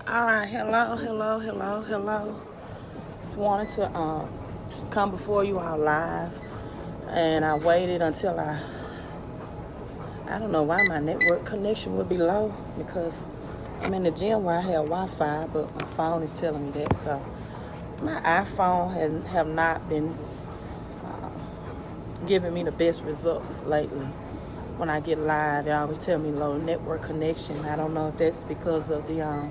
All right, hello. Just wanted to come before you all live, and I waited until I don't know why my network connection would be low, because I'm in the gym where I have Wi-Fi, but my phone is telling me that. So my iPhone have not been giving me the best results lately. When I get live, they always tell me low network connection. I don't know if that's because of the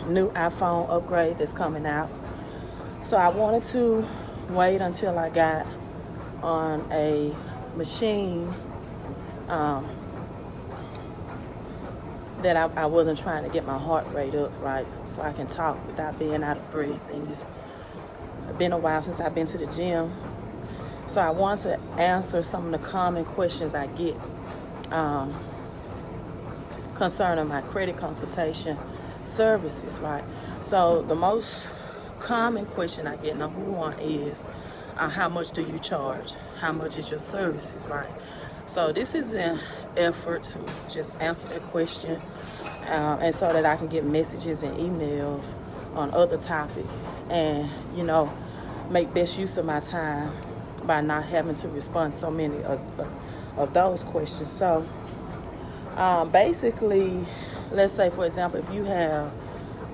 new iPhone upgrade that's coming out. So I wanted to wait until I got on a machine that I wasn't trying to get my heart rate up, right, so I can talk without being out of breath. And it's been a while since I've been to the gym, so I wanted to answer some of the common questions I get concerning my credit consultation services, right? So the most common question I get, number one, is how much do you charge? How much is your services, right? So this is an effort to just answer that question, and so that I can get messages and emails on other topics, and make best use of my time by not having to respond to so many of those questions. So basically, let's say, for example, if you have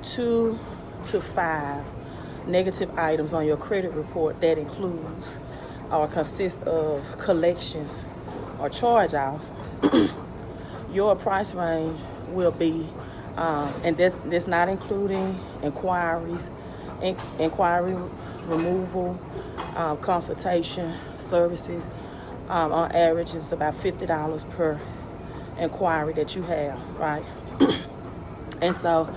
2 to 5 negative items on your credit report that includes or consists of collections or charge off, your price range will be, and this not including inquiry removal, consultation services. On average, it's about $50 per inquiry that you have, right? And so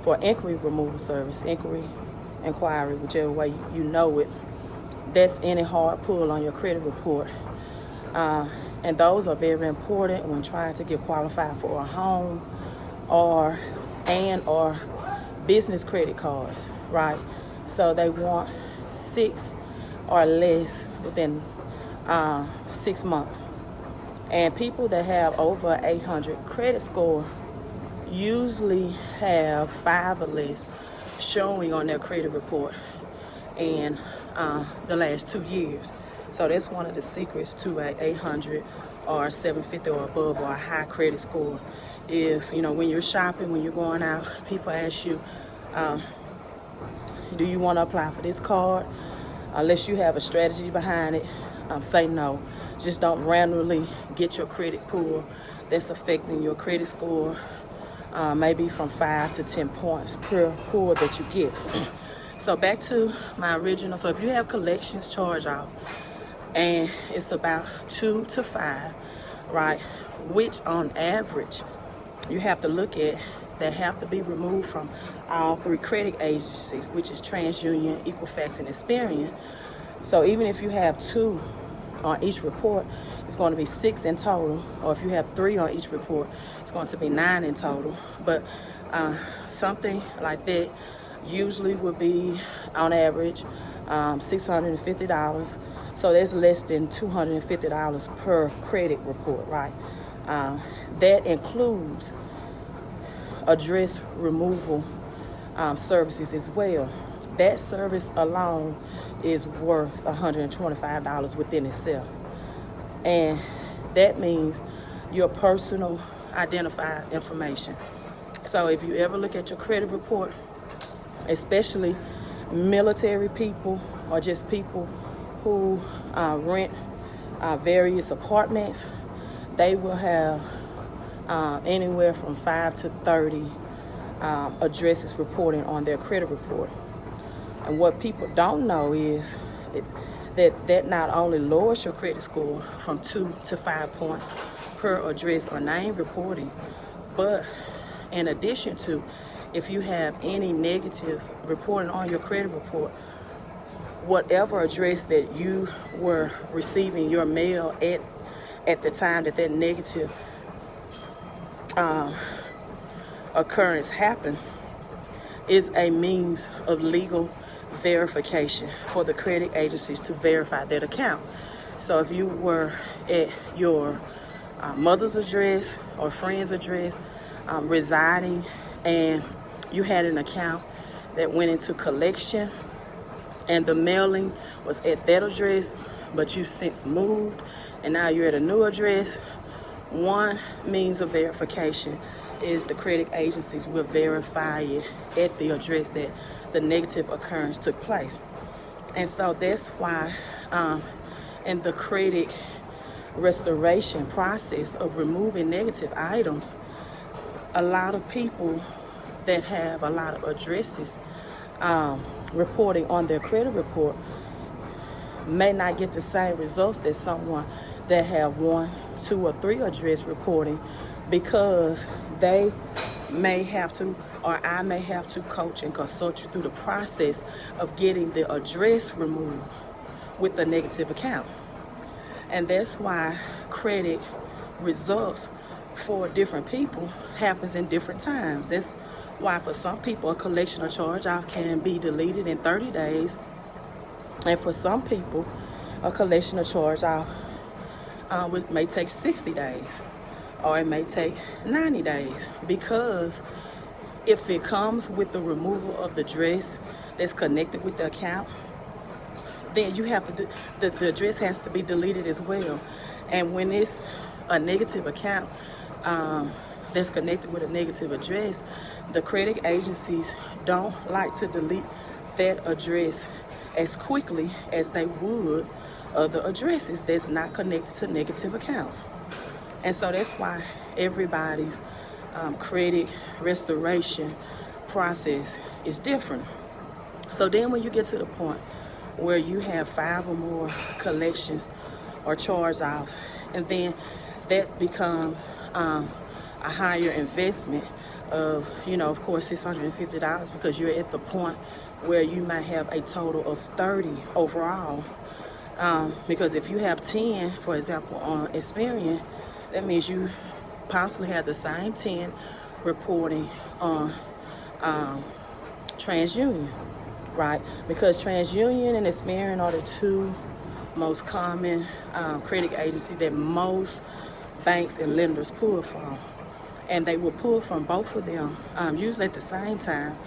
for inquiry removal service, inquiry, whichever way you know it, that's any hard pull on your credit report. And those are very important when trying to get qualified for a home or business credit cards, right? So they want 6 or less within 6 months. And people that have over 800 credit score usually have 5 or less showing on their credit report in the last 2 years. So that's one of the secrets to a 800 or 750 or above, or a high credit score, is when you're shopping, when you're going out, people ask you, do you want to apply for this card? Unless you have a strategy behind it, say no. Just don't randomly get your credit pull that's affecting your credit score, maybe from 5 to 10 points per pull that you get. So back to my original. So if you have collections charge off, and it's about 2 to 5, right, which on average you have to look at, that have to be removed from all 3 credit agencies, which is TransUnion, Equifax, and Experian. So even if you have 2 on each report, it's going to be 6 in total. Or if you have 3 on each report, it's going to be 9 in total. But something like that usually would be, on average, $650. So that's less than $250 per credit report, right? That includes address removal services as well. That service alone is worth $125 within itself. And that means your personal identified information. So if you ever look at your credit report, especially military people or just people who rent various apartments, they will have anywhere from 5 to 30 addresses reporting on their credit report. And what people don't know is that not only lowers your credit score from 2 to 5 points per address or name reporting, but in addition to, if you have any negatives reporting on your credit report, whatever address that you were receiving your mail at the time that negative occurrence happened, is a means of legal verification for the credit agencies to verify that account. So if you were at your mother's address or friend's address residing and you had an account that went into collection and the mailing was at that address, but you since moved and now you're at a new address, one means of verification is the credit agencies will verify it at the address that the negative occurrence took place. And so that's why in the credit restoration process of removing negative items, a lot of people that have a lot of addresses reporting on their credit report may not get the same results that someone that have 1, 2, or 3 address reporting, because they may have to, or I may have to coach and consult you through the process of getting the address removed with the negative account. And that's why credit results for different people happens in different times. That's why for some people a collection or charge-off can be deleted in 30 days. And for some people a collection or charge-off may take 60 days or it may take 90 days, because if it comes with the removal of the address that's connected with the account, then you have to the address has to be deleted as well. And when it's a negative account that's connected with a negative address, the credit agencies don't like to delete that address as quickly as they would other addresses that's not connected to negative accounts. And so that's why everybody's credit restoration process is different. So then when you get to the point where you have 5 or more collections or charge-offs, and then that becomes a higher investment of, of course, $650, because you're at the point where you might have a total of 30 overall. Because if you have 10, for example, on Experian, that means you possibly have the same 10 reporting on TransUnion, right? Because TransUnion and Experian are the 2 most common credit agencies that most banks and lenders pull from. And they will pull from both of them usually at the same time,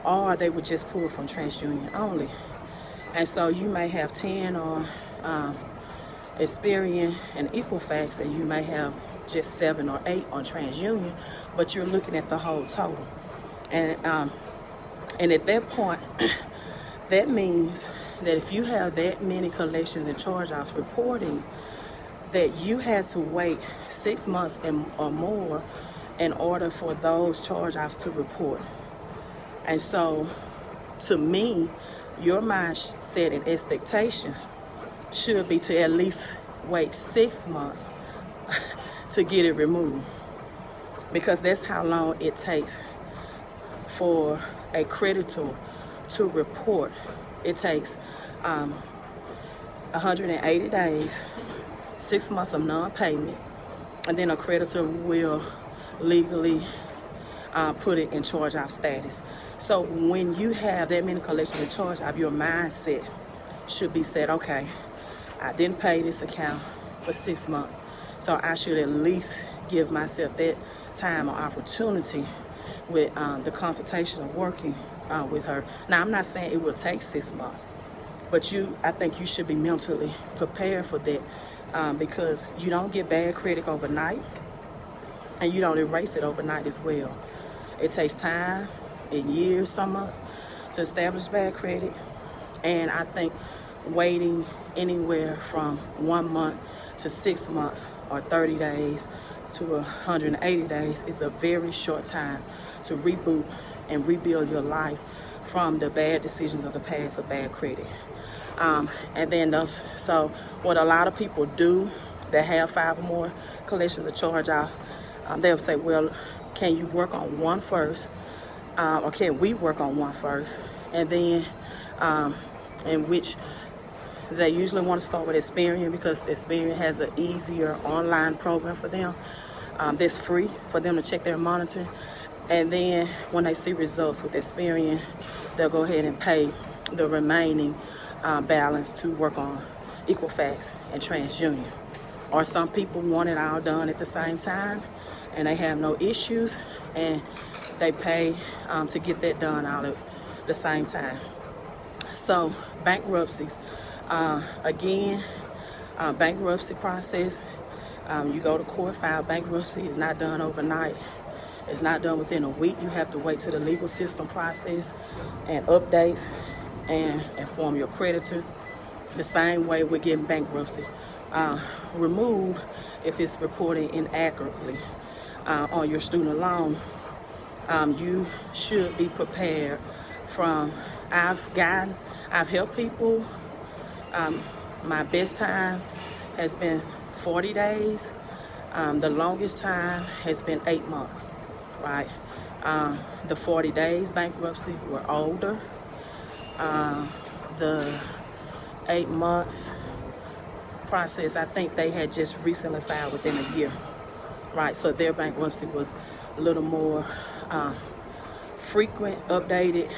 or they would just pull from TransUnion only. And so you may have 10 on Experian and Equifax, and you may have just 7 or 8 on TransUnion, but you're looking at the whole total. And at that point, that means that if you have that many collections and charge-offs reporting, that you had to wait 6 months or more in order for those charge-offs to report. And so, to me, your mindset and expectations should be to at least wait 6 months to get it removed, because that's how long it takes for a creditor to report. It takes 180 days, 6 months of non-payment, and then a creditor will legally put it in charge-off status. So when you have that many collections and charge-off, your mindset should be set, okay, I didn't pay this account for 6 months, so I should at least give myself that time or opportunity with the consultation of working with her. Now, I'm not saying it will take 6 months, but I think you should be mentally prepared for that, because you don't get bad credit overnight, and you don't erase it overnight as well. It takes time and years, some months, to establish bad credit. And I think waiting anywhere from 1 month to 6 months or 30 days to 180 days is a very short time to reboot and rebuild your life from the bad decisions of the past of bad credit. And then so what a lot of people do that have 5 or more collections of charge-off, they'll say, well, can you work on one first? Or can we work on one first? And then, in which they usually want to start with Experian, because Experian has an easier online program for them that's free for them to check their monitoring. And then when they see results with Experian, they'll go ahead and pay the remaining balance to work on Equifax and TransUnion. Or some people want it all done at the same time. and they have no issues, and they pay to get that done all at the same time. So bankruptcies, again, bankruptcy process, you go to court, file bankruptcy. It's not done overnight. It's not done within a week. You have to wait till the legal system process and updates and inform your creditors. The same way we're getting bankruptcy removed if it's reported inaccurately on your student loan. You should be prepared from, I've helped people. My best time has been 40 days. The longest time has been 8 months, right? The 40 days bankruptcies were older. The 8 months process, I think they had just recently filed within a year, right? So their bankruptcy was a little more frequent, updated,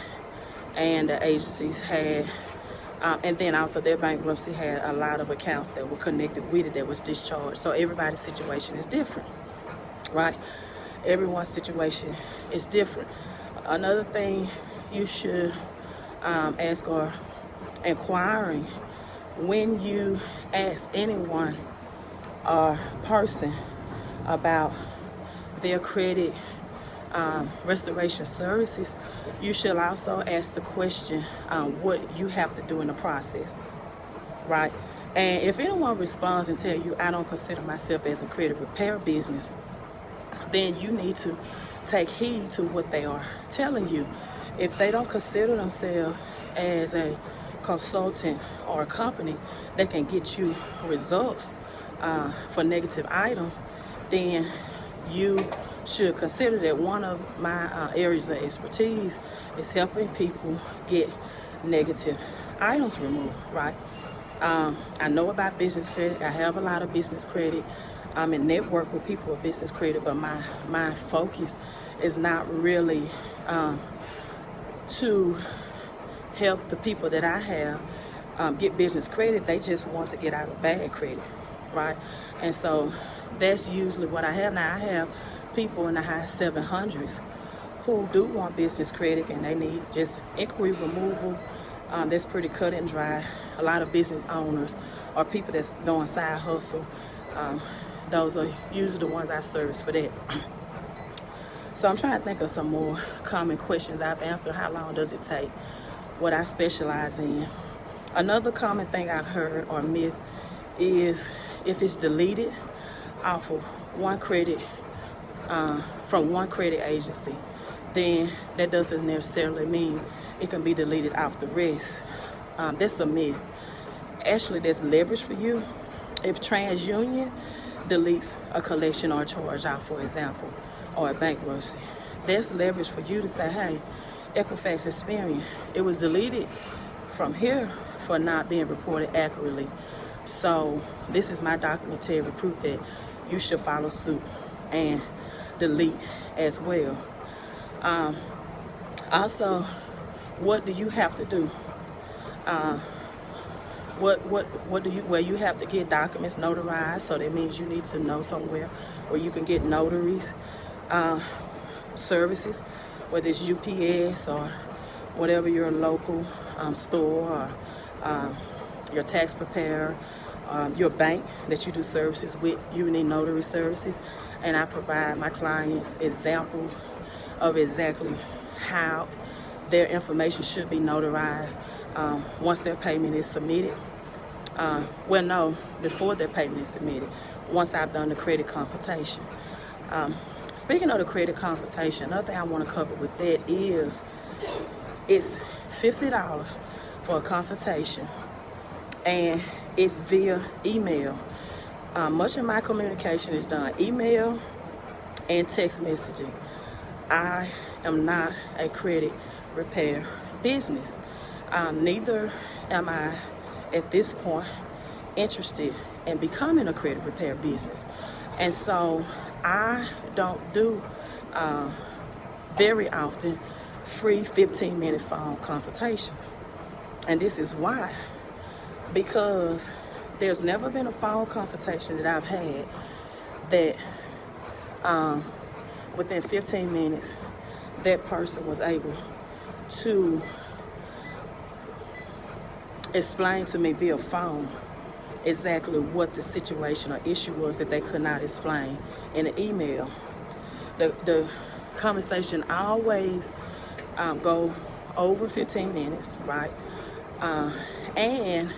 and the agencies had, and then also their bankruptcy had a lot of accounts that were connected with it that was discharged. So everybody's situation is different, right? Everyone's situation is different. Another thing you should ask or inquiring when you ask anyone or person about their credit restoration services, you should also ask the question what you have to do in the process, right? And if anyone responds and tell you, I don't consider myself as a credit repair business, then you need to take heed to what they are telling you. If they don't consider themselves as a consultant or a company that can get you results for negative items, then you should consider that one of my areas of expertise is helping people get negative items removed, right? I know about business credit. I have a lot of business credit. I'm in network with people with business credit, but my focus is not really to help the people that I have get business credit. They just want to get out of bad credit, right? And so that's usually what I have. Now I have people in the high 700s who do want business credit and they need just inquiry removal. That's pretty cut and dry. A lot of business owners or people that's doing side hustle, those are usually the ones I service for that. So I'm trying to think of some more common questions I've answered. How long does it take? What I specialize in. Another common thing I've heard or myth is if it's deleted off of one credit, from one credit agency, then that doesn't necessarily mean it can be deleted off the rest. That's a myth. Actually, that's leverage for you. If TransUnion deletes a collection or a charge out, for example, or a bankruptcy, that's leverage for you to say, hey, Equifax Experian, it was deleted from here for not being reported accurately. So this is my documentary proof that you should follow suit and delete as well. Also, what do you have to do? What do you, well, you have to get documents notarized, so that means you need to know somewhere where you can get notaries services, whether it's UPS or whatever your local store or your tax preparer, your bank that you do services with, you need notary services. And I provide my clients examples of exactly how their information should be notarized once their payment is submitted. Well, no, before their payment is submitted, once I've done the credit consultation. Speaking of the credit consultation, another thing I want to cover with that is it's $50 for a consultation, and it's via email. Much of my communication is done email and text messaging. I am not a credit repair business. Neither am I at this point interested in becoming a credit repair business. And so I don't do very often free 15-minute phone consultations. And this is why. Because there's never been a phone consultation that I've had that Within 15 minutes, that person was able to explain to me via phone exactly what the situation or issue was that they could not explain in an email. The conversation always go over 15 minutes, right? And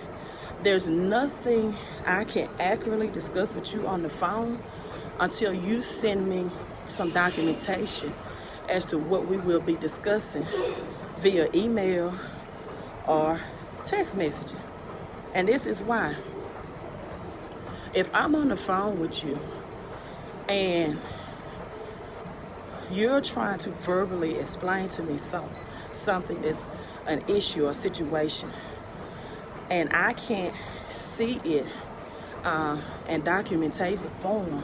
there's nothing I can accurately discuss with you on the phone until you send me some documentation as to what we will be discussing via email or text messaging. And this is why. If I'm on the phone with you and you're trying to verbally explain to me something that's an issue or situation, and I can't see it in documentation form,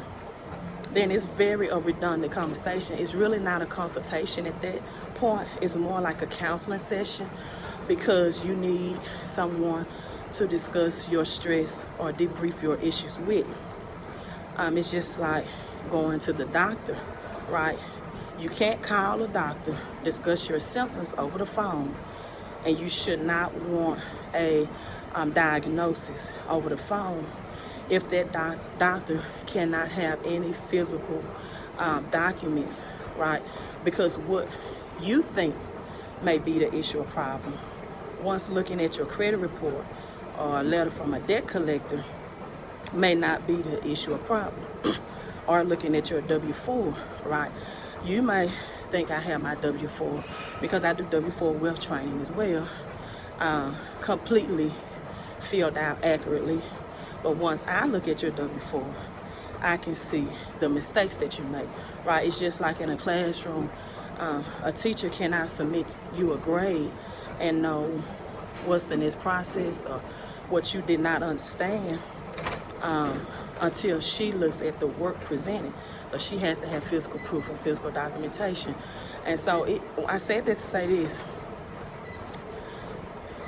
then it's very a redundant conversation. It's really not a consultation at that point. It's more like a counseling session, because you need someone to discuss your stress or debrief your issues with. It's just like going to the doctor, right? You can't call a doctor, discuss your symptoms over the phone, and you should not want a diagnosis over the phone if that doctor cannot have any physical documents, right? Because what you think may be the issue or problem, once looking at your credit report or a letter from a debt collector, may not be the issue or problem. Or looking at your W-4, right? You may think I have my W-4 because I do W-4 wealth training as well, completely filled out accurately. But once I look at your W-4, I can see the mistakes that you make, right? It's just like in a classroom, a teacher cannot submit you a grade and know what's the next process or what you did not understand until she looks at the work presented. So she has to have physical proof and physical documentation. And so I said that to say this.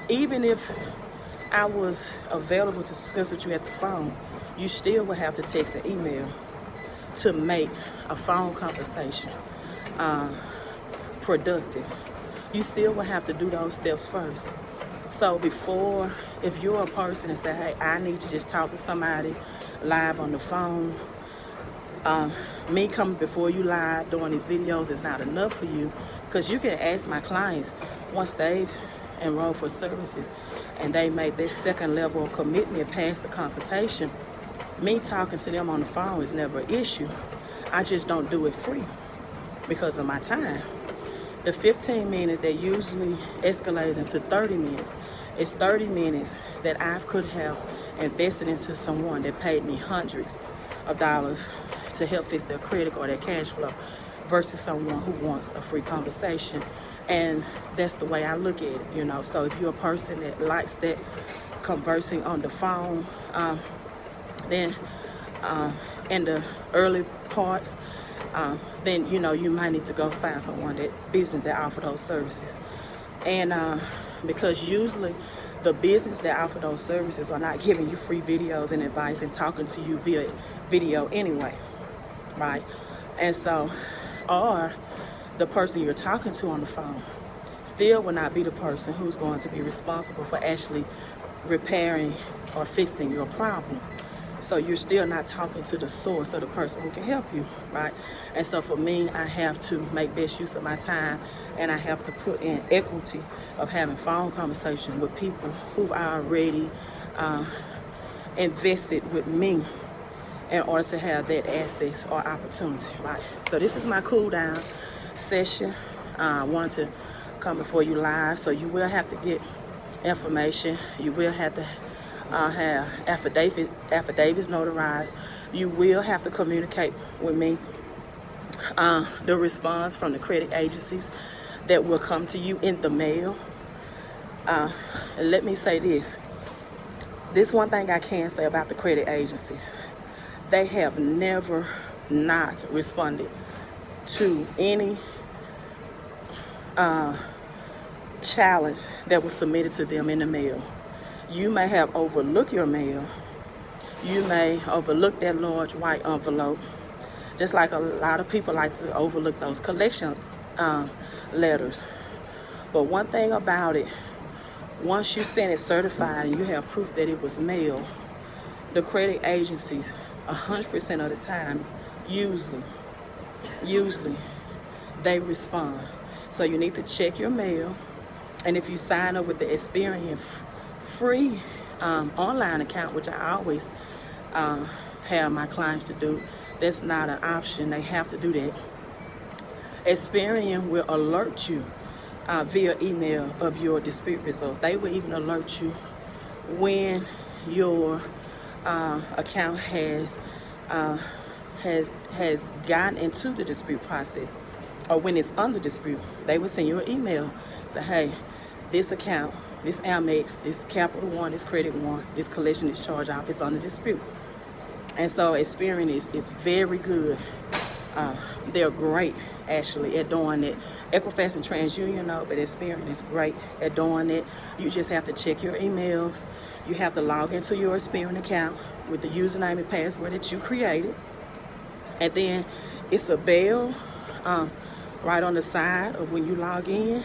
Even if I was available to discuss with you at the phone, you still would have to text and email to make a phone conversation productive. You still will have to do those steps first. So before, if you're a person and say, hey, I need to just talk to somebody live on the phone, me coming before you live doing these videos is not enough for you, because you can ask my clients, once they've enrolled for services and they made their second level of commitment past the consultation, me talking to them on the phone is never an issue. I just don't do it free because of my time. The 15 minutes that usually escalates into 30 minutes is 30 minutes that I could have invested into someone that paid me hundreds of dollars to help fix their credit or their cash flow, versus someone who wants a free conversation. And that's the way I look at it, you know. So if you're a person that likes that conversing on the phone, then in the early parts, then, you know, you might need to go find someone that business that offer those services. And because usually the business that offer those services are not giving you free videos and advice and talking to you via video anyway, right? And so, or the person you're talking to on the phone still will not be the person who's going to be responsible for actually repairing or fixing your problem. So you're still not talking to the source of the person who can help you, right? And so for me, I have to make best use of my time, and I have to put in equity of having phone conversation with people who are already invested with me in order to have that access or opportunity, right? So this is my cool down session. I wanted to come before you live, so you will have to get information. You will have to have affidavits notarized. You will have to communicate with me the response from the credit agencies that will come to you in the mail. And let me say this one thing I can say about the credit agencies: they have never not responded to any challenge that was submitted to them in the mail. You may have overlooked your mail. You may overlook that large white envelope Just like a lot of people like to overlook those collection letters. But one thing about it, once you send it certified and you have proof that it was mailed, the credit agencies, 100% of the time, usually, they respond. So you need to check your mail. And if you sign up with the Experian free online account, which I always have my clients to do, that's not an option. They have to do that. Experian will alert you via email of your dispute results. They will even alert you when your account has gotten into the dispute process, or when it's under dispute. They will send you an email, say, hey, this account, this Amex, this Capital One, this Credit One, this collection, this charge off, it's under dispute. And so Experian is very good. They're great, actually, at doing it. Equifax and TransUnion know, but Experian is great at doing it. You just have to check your emails. You have to log into your Experian account with the username and password that you created. And then it's a bell right on the side of when you log in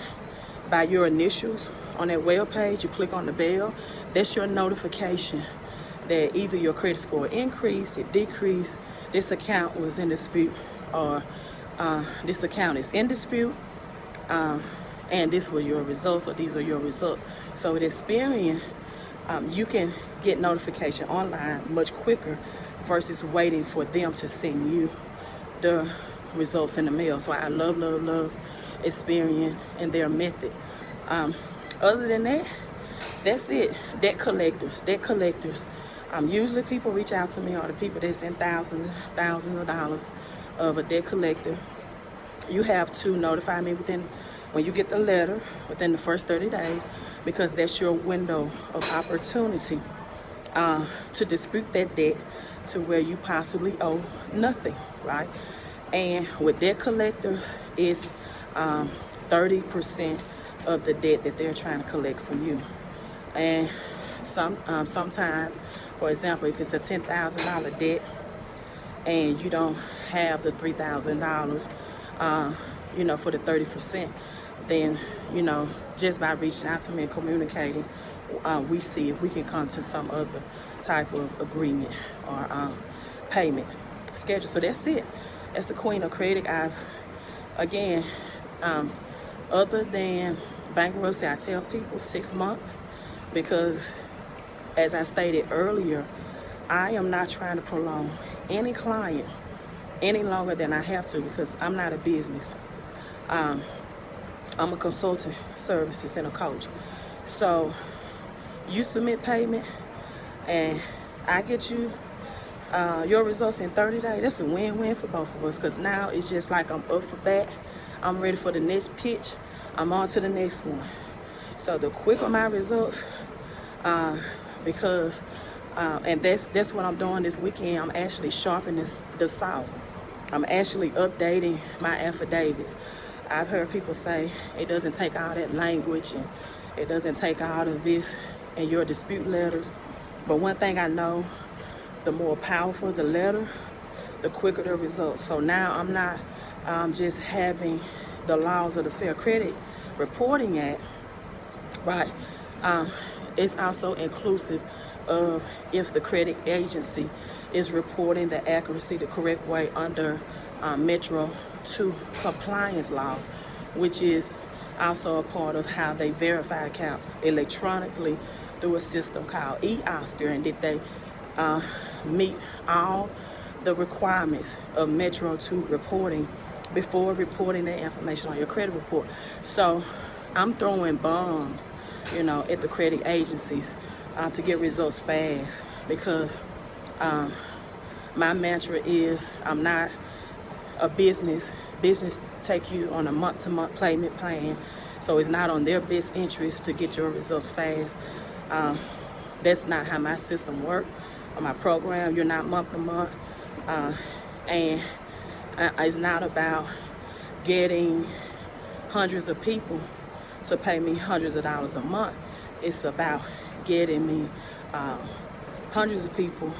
by your initials on that web page. You click on the bell. That's your notification that either your credit score increased, it decreased, this account was in dispute, or this account is in dispute, and this were your results, or these are your results. So with Experian, you can get notification online much quicker versus waiting for them to send you the results in the mail. So I love Experian and their method. Other than that, that's it. Debt collectors. Usually people reach out to me, or the people that send thousands of dollars of a debt collector. You have to notify me when you get the letter, within the first 30 days, because that's your window of opportunity to dispute that debt to where you possibly owe nothing, right? And with debt collectors, it's 30% of the debt that they're trying to collect from you. And sometimes, for example, if it's a $10,000 debt and you don't have the $3,000, for the 30%, then, just by reaching out to me and communicating, we see if we can come to some other type of agreement or payment schedule. So that's it. That's the Queen of Credit. Other than bankruptcy, I tell people 6 months, because as I stated earlier, I am not trying to prolong any client any longer than I have to, because I'm not a business. I'm a consulting services and a coach. So you submit payment and I get you your results in 30 days. That's a win-win for both of us, because now it's just like I'm up for bat. I'm ready for the next pitch. I'm on to the next one. So the quicker my results, because and that's what I'm doing this weekend. I'm actually sharpening the saw. I'm actually updating my affidavits. I've heard people say it doesn't take all that language and it doesn't take all of this in your dispute letters. But one thing I know, the more powerful the letter, the quicker the results. So now I'm not just having the laws of the Fair Credit Reporting Act, right? It's also inclusive of if the credit agency is reporting the accuracy the correct way under Metro 2 compliance laws, which is also a part of how they verify accounts electronically through a system called 𝒮𝒽, and did they meet all the requirements of Metro 2 reporting before reporting that information on your credit report. So I'm throwing bombs, at the credit agencies to get results fast, because my mantra is I'm not a business. Business take you on a month-to-month payment plan, so it's not on their best interest to get your results fast. That's not how my system works. On my program, you're not month-to-month, and it's not about getting hundreds of people to pay me hundreds of dollars a month. It's about getting me hundreds of people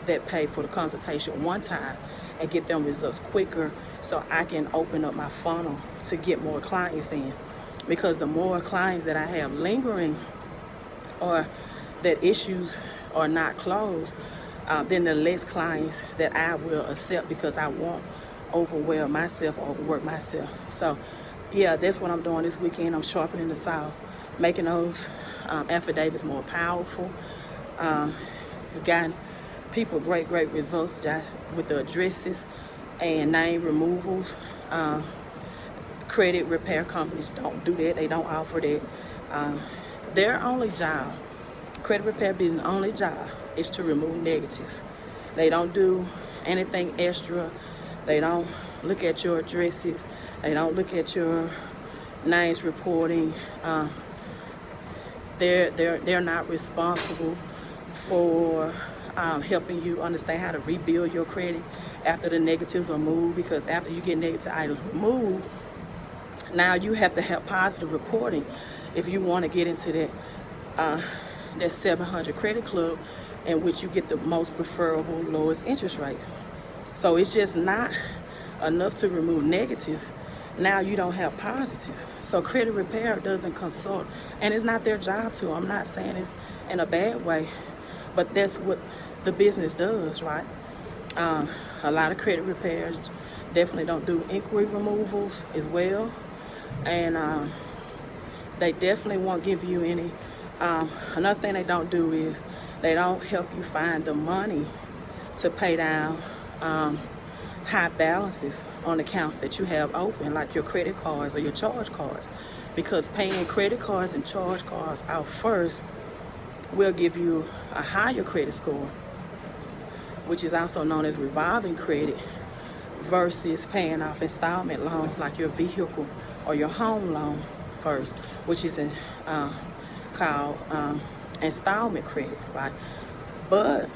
that pay for the consultation one time and get them results quicker, so I can open up my funnel to get more clients in. Because the more clients that I have lingering, or that issues are not closed, then the less clients that I will accept, because I won't overwhelm myself or overwork myself. So yeah, that's what I'm doing this weekend. I'm sharpening the saw, making those affidavits more powerful. We've gotten people great results just with the addresses and name removals. Credit repair companies don't do that. They don't offer that. Their only job, credit repair business' only job, is to remove negatives. They don't do anything extra. They don't look at your addresses. They don't look at your names reporting. They're not responsible for helping you understand how to rebuild your credit after the negatives are moved. Because after you get negative items removed, now you have to have positive reporting if you want to get into that 700 credit club, in which you get the most preferable, lowest interest rates. So it's just not enough to remove negatives. Now you don't have positives. So credit repair doesn't consult, and it's not their job to. I'm not saying it's in a bad way, but that's what the business does, right? A lot of credit repairs definitely don't do inquiry removals as well, and they definitely won't give you any. Another thing they don't do is they don't help you find the money to pay down high balances on accounts that you have open, like your credit cards or your charge cards. Because paying credit cards and charge cards out first will give you a higher credit score, which is also known as revolving credit, versus paying off installment loans like your vehicle or your home loan first, which is called installment credit, right? But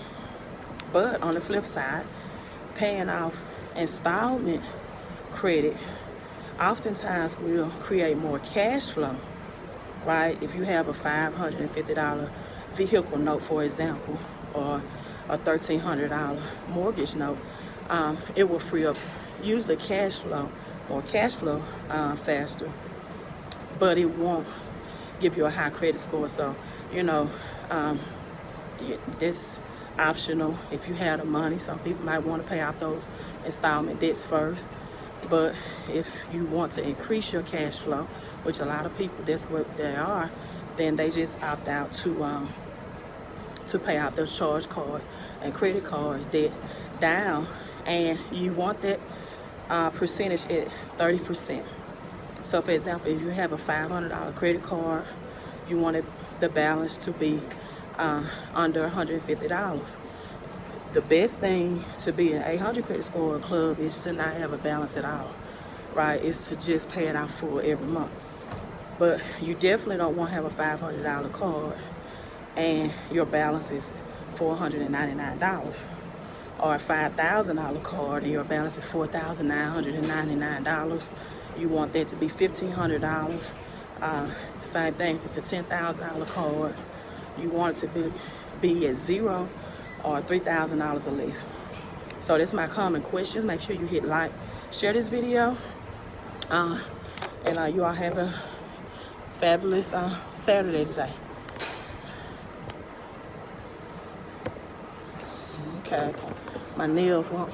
on the flip side, paying off installment credit oftentimes will create more cash flow, right? If you have a $550 vehicle note, for example, or a $1,300 mortgage note, it will free up usually more cash flow faster, but it won't give you a high credit score. So, this optional if you have the money. Some people might want to pay off those installment debts first, but if you want to increase your cash flow, which a lot of people, that's what they are, then they just opt out to pay off those charge cards and credit cards debt down, and you want that percentage at 30%. So for example, if you have a $500 credit card, you want the balance to be under $150. The best thing to be an 800 credit score club is to not have a balance at all, right? It's to just pay it out full every month. But you definitely don't want to have a $500 card and your balance is $499, or a $5,000 card and your balance is $4,999. You want that to be $1,500. Same thing if it's a $10,000 card. You want it to be at zero or $3,000 or less. So that's my common questions. Make sure you hit like, share this video, and you all have a fabulous Saturday today. Okay. My nails won't